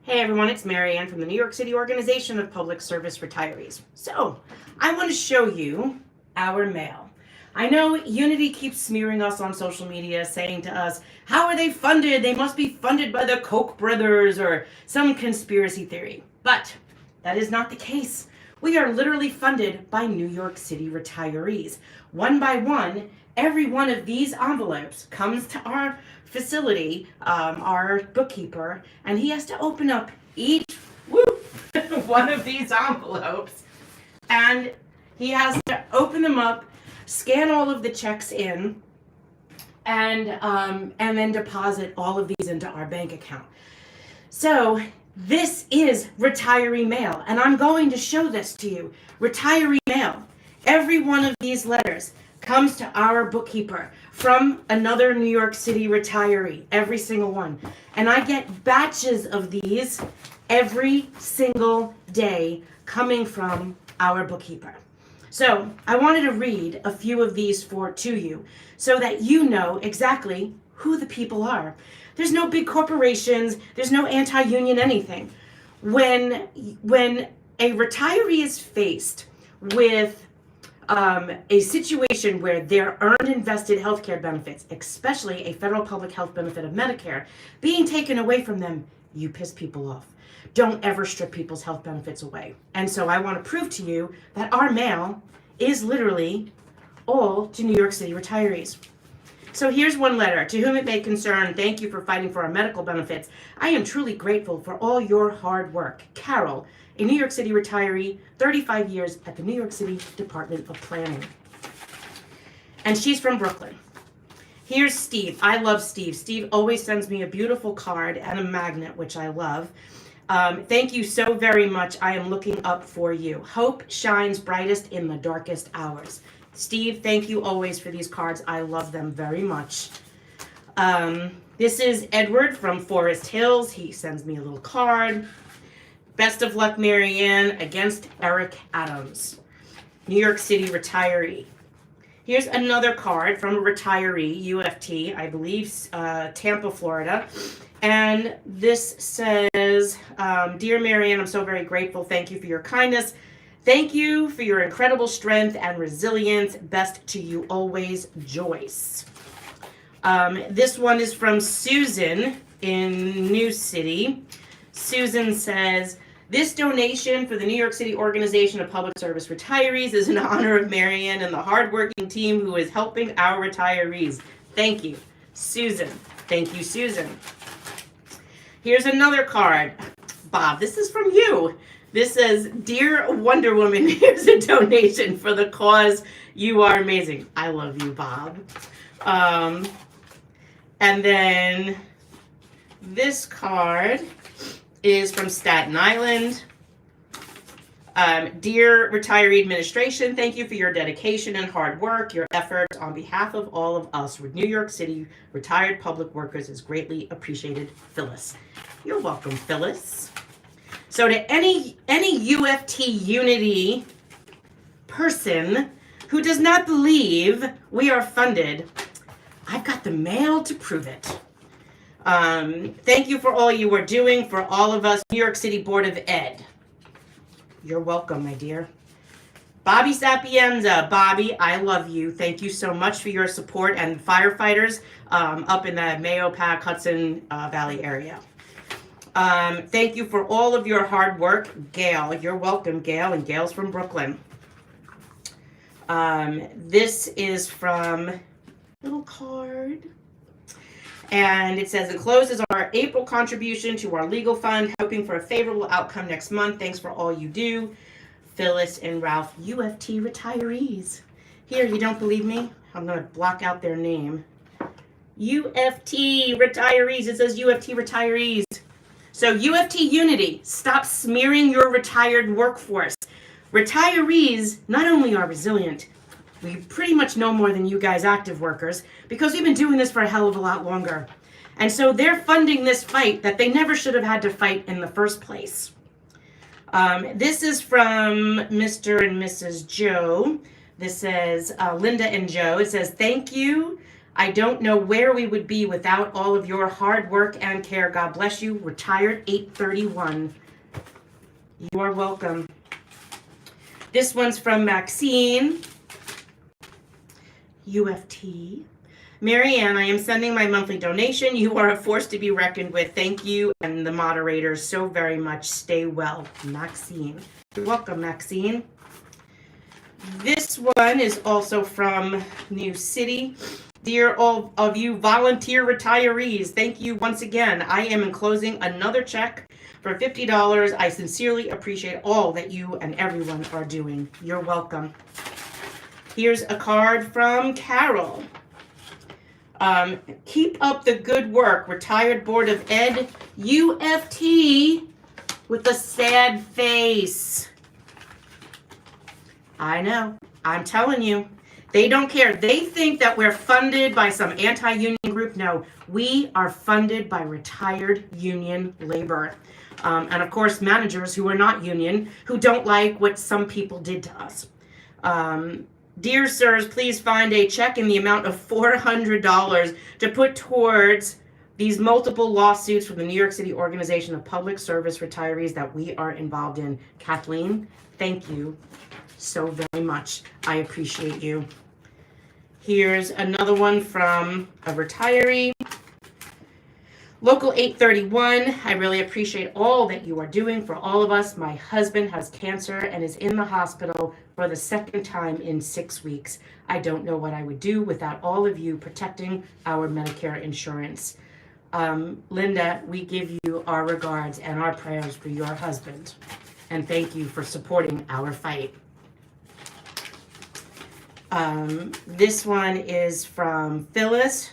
Hey everyone, it's Marianne from the New York City Organization of Public Service Retirees. So, I want to show you our mail. I know Unity keeps smearing us on social media, saying to us, how are they funded? They must be funded by the Koch brothers or some conspiracy theory. But that is not the case. We are literally funded by New York City retirees. One by one, every one of these envelopes comes to our facility, our bookkeeper, and he has to open up each one of these envelopes, and he has to open them up, scan all of the checks in, and then deposit all of these into our bank account. So this is retiree mail, and I'm going to show this to you. Retiree mail. Every one of these letters comes to our bookkeeper from another New York City retiree, every single one. And I get batches of these every single day coming from our bookkeeper. So I wanted to read a few of these to you so that you know exactly who the people are. There's no big corporations, there's no anti-union anything. When a retiree is faced with a situation where their earned invested healthcare benefits, especially a federal public health benefit of Medicare, being taken away from them, you piss people off. Don't ever strip people's health benefits away. And so I want to prove to you that our mail is literally all to New York City retirees. So here's one letter. To whom it may concern, thank you for fighting for our medical benefits. I am truly grateful for all your hard work. Carol, a New York City retiree, 35 years at the New York City Department of Planning. And she's from Brooklyn. Here's Steve. I love Steve. Steve always sends me a beautiful card and a magnet, which I love. Thank you so very much. I am looking up for you. Hope shines brightest in the darkest hours. Steve, thank you always for these cards. I love them very much. This is Edward from Forest Hills. He sends me a little card. Best of luck, Marianne, against Eric Adams, New York City retiree. Here's another card from a retiree, UFT, I believe, Tampa, Florida. And this says, Dear Marianne, I'm so very grateful. Thank you for your kindness. Thank you for your incredible strength and resilience. Best to you always, Joyce. This one is from Susan in New City. Susan says, this donation for the New York City Organization of Public Service Retirees is in honor of Marianne and the hardworking team who is helping our retirees. Thank you, Susan. Thank you, Susan. Here's another card. Bob, this is from you. This says, Dear Wonder Woman, here's a donation for the cause. You are amazing. I love you, Bob. And then this card is from Staten Island. Dear Retiree Administration, thank you for your dedication and hard work. Your efforts on behalf of all of us with New York City retired public workers is greatly appreciated. Phyllis. You're welcome, Phyllis. So to any UFT Unity person who does not believe we are funded, I've got the mail to prove it. Thank you for all you are doing for all of us, New York City Board of Ed. You're welcome, my dear. Bobby Sapienza. Bobby, I love you. Thank you so much for your support and firefighters up in the Mahopac, Hudson Valley area. Thank you for all of your hard work. Gail, you're welcome, Gail, and Gail's from Brooklyn. This is from little card. And it says, enclosed is our April contribution to our legal fund, hoping for a favorable outcome next month. Thanks for all you do. Phyllis and Ralph, UFT retirees. Here, you don't believe me? I'm going to block out their name. UFT retirees. It says UFT retirees. So UFT Unity, stop smearing your retired workforce. Retirees not only are resilient, we pretty much know more than you guys active workers because we've been doing this for a hell of a lot longer. And so they're funding this fight that they never should have had to fight in the first place. This is from Mr. and Mrs. Joe. This says, Linda and Joe. It says, thank you I don't know where we would be without all of your hard work and care. God bless you. Retired 831. You are welcome. This one's from Maxine. UFT. Marianne, I am sending my monthly donation. You are a force to be reckoned with. Thank you and the moderators so very much. Stay well. Maxine. You're welcome, Maxine. This one is also from New City. Dear all of you volunteer retirees, thank you once again. I am enclosing another check for $50. I sincerely appreciate all that you and everyone are doing. You're welcome. Here's a card from Carol. Keep up the good work, Retired Board of Ed, UFT, with a sad face. I know. I'm telling you. They don't care. They think that we're funded by some anti-union group. No, we are funded by retired union labor. And of course, managers who are not union, who don't like what some people did to us. Dear sirs, please find a check in the amount of $400 to put towards these multiple lawsuits from the New York City Organization of Public Service Retirees that we are involved in. Kathleen, thank you so very much. I appreciate you. Here's another one from a retiree. Local 831, I really appreciate all that you are doing for all of us. My husband has cancer and is in the hospital for the second time in 6 weeks. I don't know what I would do without all of you protecting our Medicare insurance. Linda, we give you our regards and our prayers for your husband. And thank you for supporting our fight. This one is from Phyllis.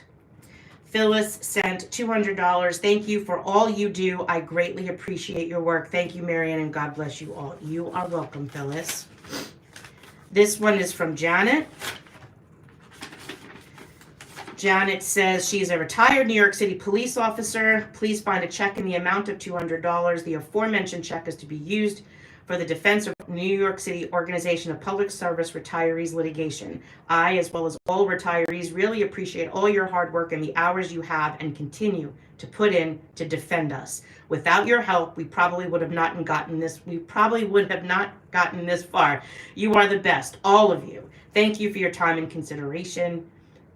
Phyllis sent $200. Thank you for all you do. I greatly appreciate your work. Thank you, Marianne, and God bless you all. You are welcome, Phyllis. This one is from Janet. Janet says she's a retired New York City police officer. Please find a check in the amount of $200. The aforementioned check is to be used for the defense of New York City Organization of Public Service Retirees litigation. I, as well as all retirees, really appreciate all your hard work and the hours you have and continue to put in to defend us. Without your help, we probably would have not gotten this. We probably would have not gotten this far. You are the best, all of you. Thank you for your time and consideration.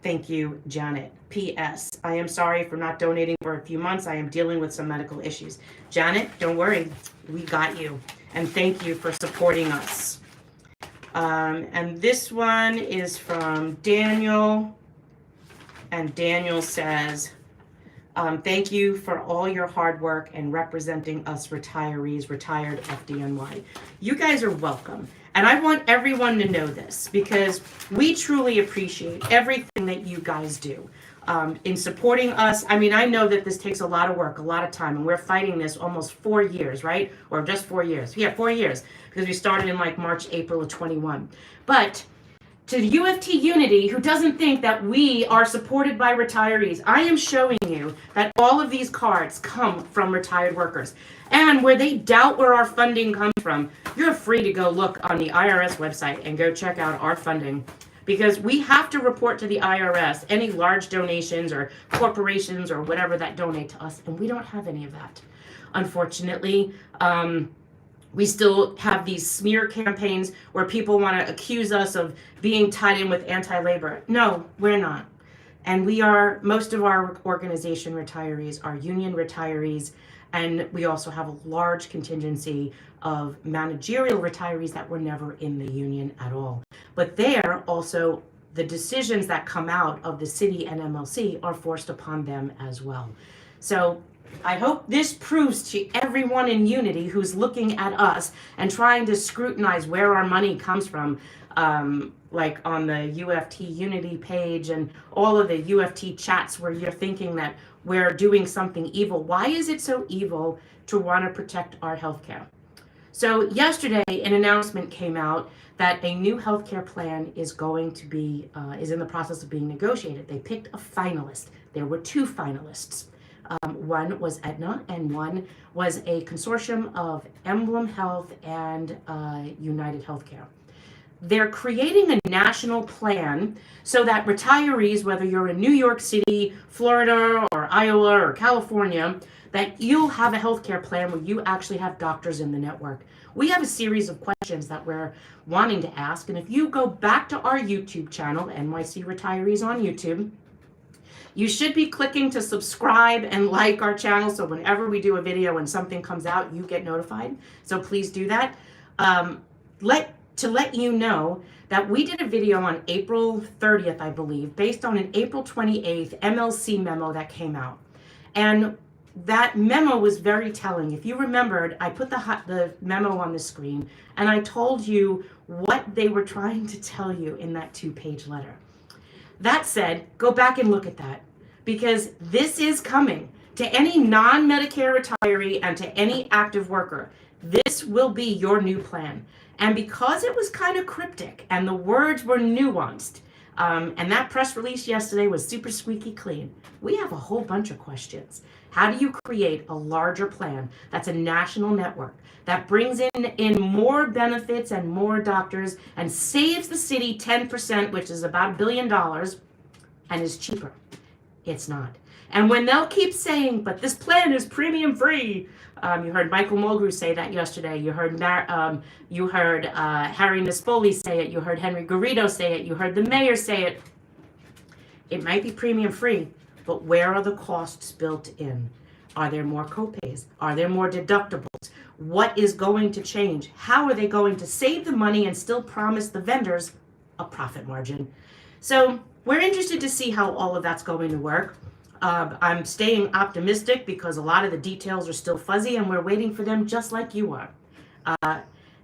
Thank you, Janet. P.S. I am sorry for not donating for a few months. I am dealing with some medical issues. Janet, don't worry. We got you. And thank you for supporting us. And this one is from Daniel. And Daniel says, thank you for all your hard work and representing us retirees, retired FDNY. You guys are welcome. And I want everyone to know this because we truly appreciate everything that you guys do. In supporting us. I mean, I know that this takes a lot of work, a lot of time, and we're fighting this almost 4 years, right? Or just 4 years. Yeah, 4 years, because we started in like March, April of 21. But to the UFT Unity, who doesn't think that we are supported by retirees, I am showing you that all of these cards come from retired workers. And where they doubt where our funding comes from, you're free to go look on the IRS website and go check out our funding. Because we have to report to the IRS any large donations or corporations or whatever that donate to us, and we don't have any of that. Unfortunately, we still have these smear campaigns where people want to accuse us of being tied in with anti-labor. No, we're not. And we are, most of our organization retirees are union retirees, and we also have a large contingency of managerial retirees that were never in the union at all. But there also, the decisions that come out of the city and MLC are forced upon them as well. So I hope this proves to everyone in Unity who's looking at us and trying to scrutinize where our money comes from, like on the UFT Unity page and all of the UFT chats where you're thinking that we're doing something evil. Why is it so evil to want to protect our healthcare? So yesterday, an announcement came out that a new healthcare plan is going to be, is in the process of being negotiated. They picked a finalist. There were 2 finalists. One was Aetna, and one was a consortium of Emblem Health and United Healthcare. they're creating a national plan so that retirees, whether you're in New York City, Florida, or Iowa, or California, that you'll have a healthcare plan where you actually have doctors in the network. We have a series of questions that we're wanting to ask, and if you go back to our YouTube channel, NYC Retirees on YouTube, you should be clicking to subscribe and like our channel so whenever we do a video and something comes out, you get notified. So please do that. To let you know that we did a video on April 30th, I believe, based on an April 28th MLC memo that came out. And that memo was very telling. If you remembered, I put the memo on the screen and I told you what they were trying to tell you in that 2-page letter. That said, go back and look at that, because this is coming to any non-Medicare retiree and to any active worker. This will be your new plan. And because it was kind of cryptic and the words were nuanced, and that press release yesterday was super squeaky clean, we have a whole bunch of questions. How do you create a larger plan that's a national network that brings in more benefits and more doctors and saves the city 10%, which is about $1 billion, and is cheaper? It's not. And when they'll keep saying, but this plan is premium free, you heard Michael Mulgrew say that yesterday. You heard Harry Nispoli say it. You heard Henry Garrido say it. You heard the mayor say it. It might be premium free, but where are the costs built in? Are there more copays? Are there more deductibles? What is going to change? How are they going to save the money and still promise the vendors a profit margin? So we're interested to see how all of that's going to work. I'm staying optimistic because a lot of the details are still fuzzy and we're waiting for them just like you are.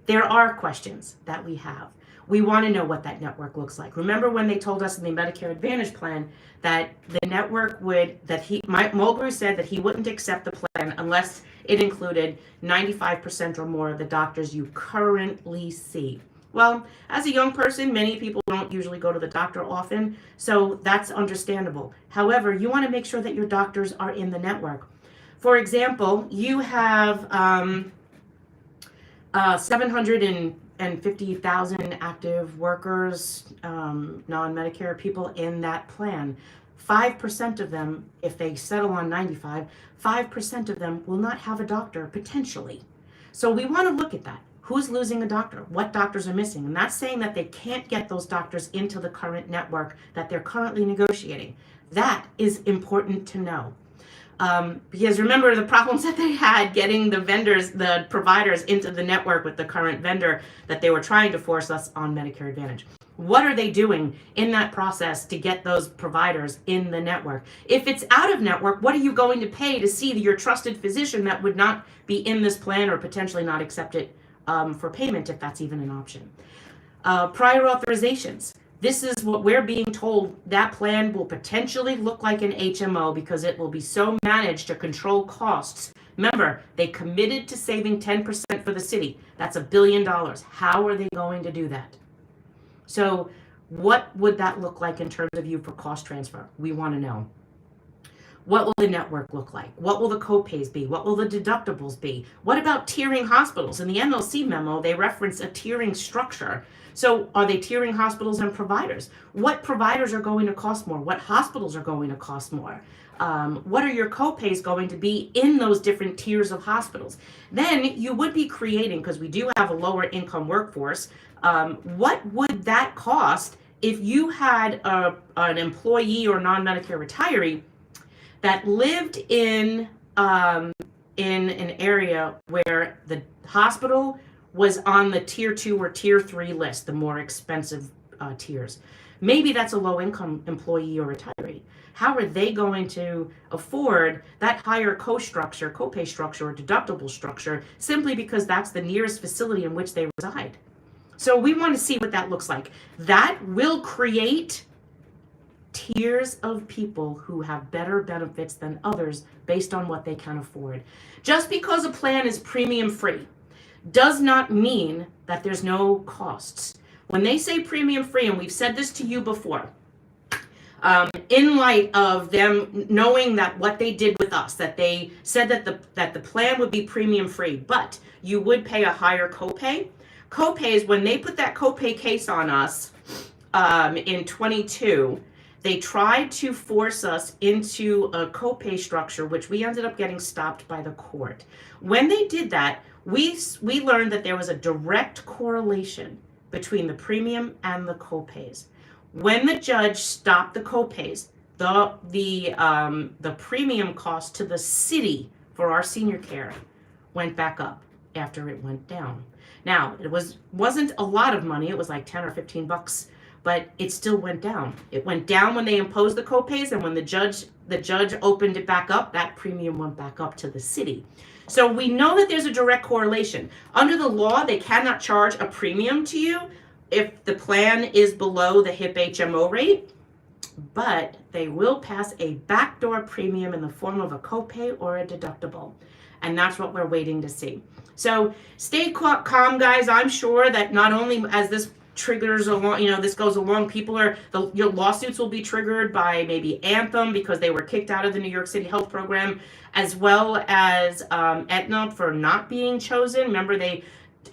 There are questions that we have. We want to know what that network looks like. Remember when they told us in the Medicare Advantage plan that the network Mulgrew said that he wouldn't accept the plan unless it included 95% or more of the doctors you currently see. Well, as a young person, many people don't usually go to the doctor often, so that's understandable. However, you want to make sure that your doctors are in the network. For example, you have 750,000 active workers, non-Medicare people in that plan. 5% of them, if they settle on 95, 5% of them will not have a doctor potentially. So we want to look at that. Who's losing a doctor? What doctors are missing? And that's saying that they can't get those doctors into the current network that they're currently negotiating. That is important to know. Because remember the problems that they had getting the providers into the network with the current vendor that they were trying to force us on Medicare Advantage. What are they doing in that process to get those providers in the network? If it's out of network, what are you going to pay to see your trusted physician that would not be in this plan or potentially not accept it for payment if that's even an option? Prior authorizations. This is what we're being told that plan will potentially look like an HMO because it will be so managed to control costs. Remember, they committed to saving 10% for the city. That's $1 billion. How are they going to do that? So what would that look like in terms of you for cost transfer? We want to know. What will the network look like? What will the copays be? What will the deductibles be? What about tiering hospitals? In the MLC memo, they reference a tiering structure. So are they tiering hospitals and providers? What providers are going to cost more? What hospitals are going to cost more? What are your copays going to be in those different tiers of hospitals? Then you would be creating, because we do have a lower income workforce, what would that cost if you had an employee or non-Medicare retiree that lived in an area where the hospital was on the tier 2 or tier 3 list, the more expensive tiers? Maybe that's a low income employee or retiree. How are they going to afford that higher copay structure or deductible structure simply because that's the nearest facility in which they reside? So we want to see what that looks like. That will create tiers of people who have better benefits than others based on what they can afford. Just because a plan is premium free does not mean that there's no costs. When they say premium free, and we've said this to you before, in light of them knowing that what they did with us, that they said that the plan would be premium free, but you would pay a higher copay. copays, when they put that copay case on us in 22, they tried to force us into a copay structure, which we ended up getting stopped by the court. When they did that, we learned that there was a direct correlation between the premium and the copays. When the judge stopped the copays, the premium cost to the city for our senior care went back up after it went down. Now, it wasn't a lot of money. It was like 10 or 15 bucks, but it still went down. It went down when they imposed the copays, and when the judge opened it back up, that premium went back up to the city. So we know that there's a direct correlation. Under the law, they cannot charge a premium to you if the plan is below the HIP HMO rate, but they will pass a backdoor premium in the form of a copay or a deductible. And that's what we're waiting to see. So stay calm, guys. I'm sure that not only as this triggers along, this goes along, your lawsuits will be triggered by maybe Anthem because they were kicked out of the New York City Health Program, as well as Aetna for not being chosen. Remember,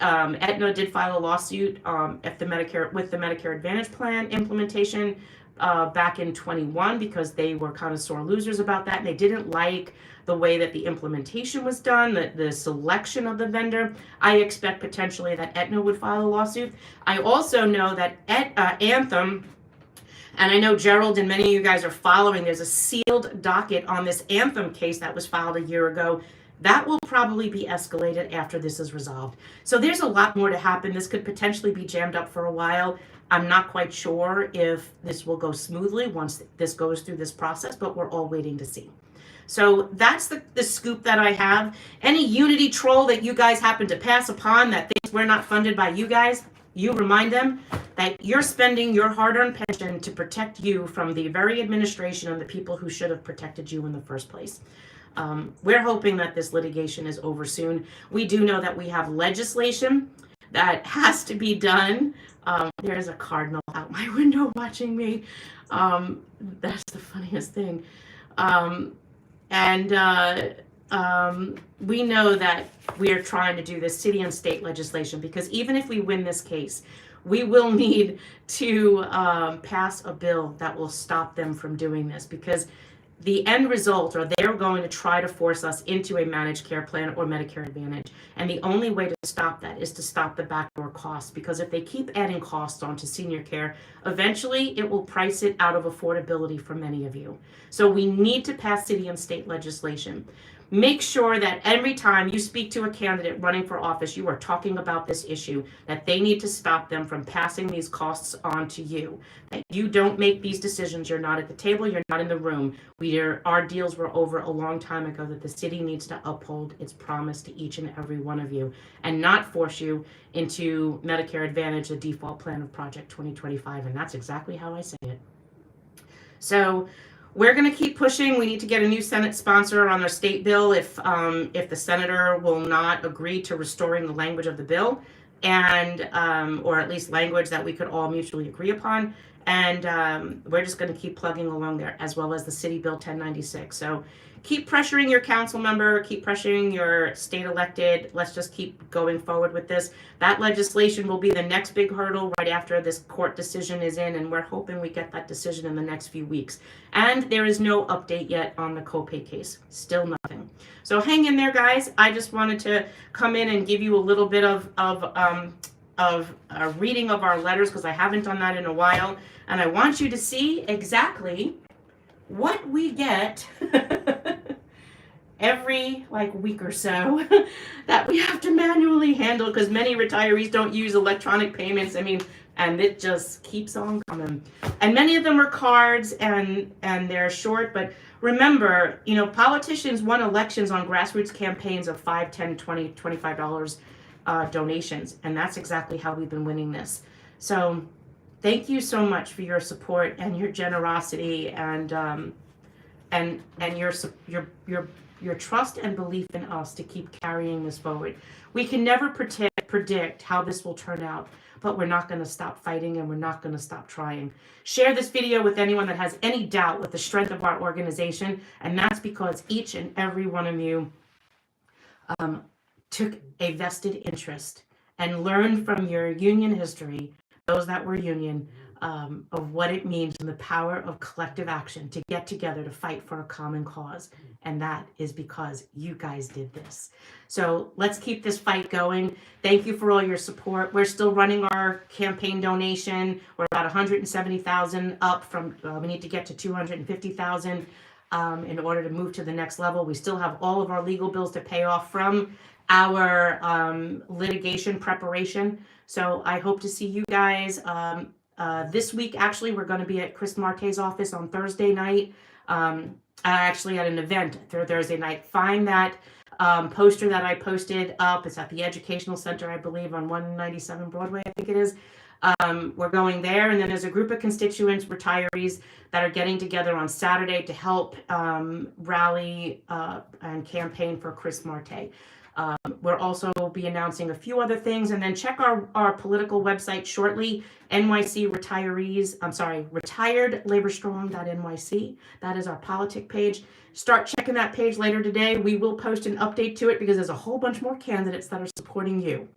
Aetna did file a lawsuit with the Medicare Advantage plan implementation back in 21 because they were kind of sore losers about that, and they didn't like the way that the implementation was done, the selection of the vendor. I expect potentially that Aetna would file a lawsuit. I also know that Anthem, and I know Gerald and many of you guys are following, there's a sealed docket on this Anthem case that was filed a year ago. That will probably be escalated after this is resolved. So there's a lot more to happen. This could potentially be jammed up for a while. I'm not quite sure if this will go smoothly once this goes through this process, but we're all waiting to see. So that's the scoop that I have. Any Unity troll that you guys happen to pass upon that thinks we're not funded by you guys, you remind them that you're spending your hard-earned pension to protect you from the very administration and the people who should have protected you in the first place. We're hoping that this litigation is over soon. We do know that we have legislation that has to be done. There's a cardinal out my window watching me. That's the funniest thing. We know that we are trying to do this city and state legislation, because even if we win this case, we will need to pass a bill that will stop them from doing this, because the end result, or they're going to try to force us into a managed care plan or Medicare Advantage. And the only way to stop that is to stop the backdoor costs, because if they keep adding costs onto senior care, eventually it will price it out of affordability for many of you. So we need to pass city and state legislation. Make sure that every time you speak to a candidate running for office, you are talking about this issue, that they need to stop them from passing these costs on to you. That you don't make these decisions. You're not at the table. You're not in the room. Our deals were over a long time ago, that the city needs to uphold its promise to each and every one of you and not force you into Medicare Advantage, the default plan of Project 2025. And that's exactly how I say it. So we're going to keep pushing. We need to get a new Senate sponsor on their state bill if the senator will not agree to restoring the language of the bill, and or at least language that we could all mutually agree upon. And we're just going to keep plugging along there, as well as the City Bill 1096. So keep pressuring your council member, keep pressuring your state elected. Let's just keep going forward with this. That legislation will be the next big hurdle right after this court decision is in, and we're hoping we get that decision in the next few weeks. And there is no update yet on the copay case. Still nothing. So hang in there, guys. I just wanted to come in and give you a little bit of a reading of our letters, because I haven't done that in a while. And I want you to see exactly what we get every week or so that we have to manually handle, because many retirees don't use electronic payments. And it just keeps on coming. And many of them are cards, and they're short. But remember, politicians won elections on grassroots campaigns of $5, $10, $20, $25 donations. And that's exactly how we've been winning this. So thank you so much for your support and your generosity and your trust and belief in us to keep carrying this forward. We can never predict how this will turn out, but we're not going to stop fighting, and we're not going to stop trying. Share this video with anyone that has any doubt with the strength of our organization, and that's because each and every one of you took a vested interest and learn from your union history, those that were union, of what it means and the power of collective action to get together to fight for a common cause. And that is because you guys did this. So let's keep this fight going. Thank you for all your support. We're still running our campaign donation. We're about 170,000 up from, we need to get to 250,000 in order to move to the next level. We still have all of our legal bills to pay off from our litigation preparation. So I hope to see you guys this week. Actually, we're going to be at Chris Marte's office on Thursday night. Actually at an event Thursday night. Find that poster that I posted up. It's at the Educational Center, I believe, on 197 Broadway, I think it is. We're going there, and then there's a group of constituents, retirees, that are getting together on Saturday to help rally and campaign for Chris Marte. We'll also be announcing a few other things, and then check our political website shortly, retiredlaborstrong.nyc. That is our politic page. Start checking that page later today. We will post an update to it because there's a whole bunch more candidates that are supporting you.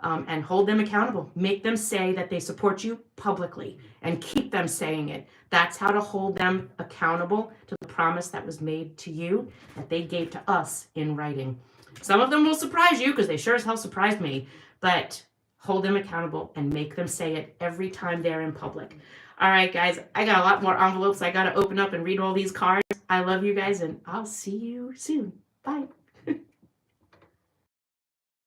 And hold them accountable. Make them say that they support you publicly and keep them saying it. That's how to hold them accountable to the promise that was made to you, that they gave to us in writing. Some of them will surprise you because they sure as hell surprised me, but hold them accountable and make them say it every time they're in public. All right, guys, I got a lot more envelopes I got to open up and read all these cards. I love you guys, and I'll see you soon. Bye.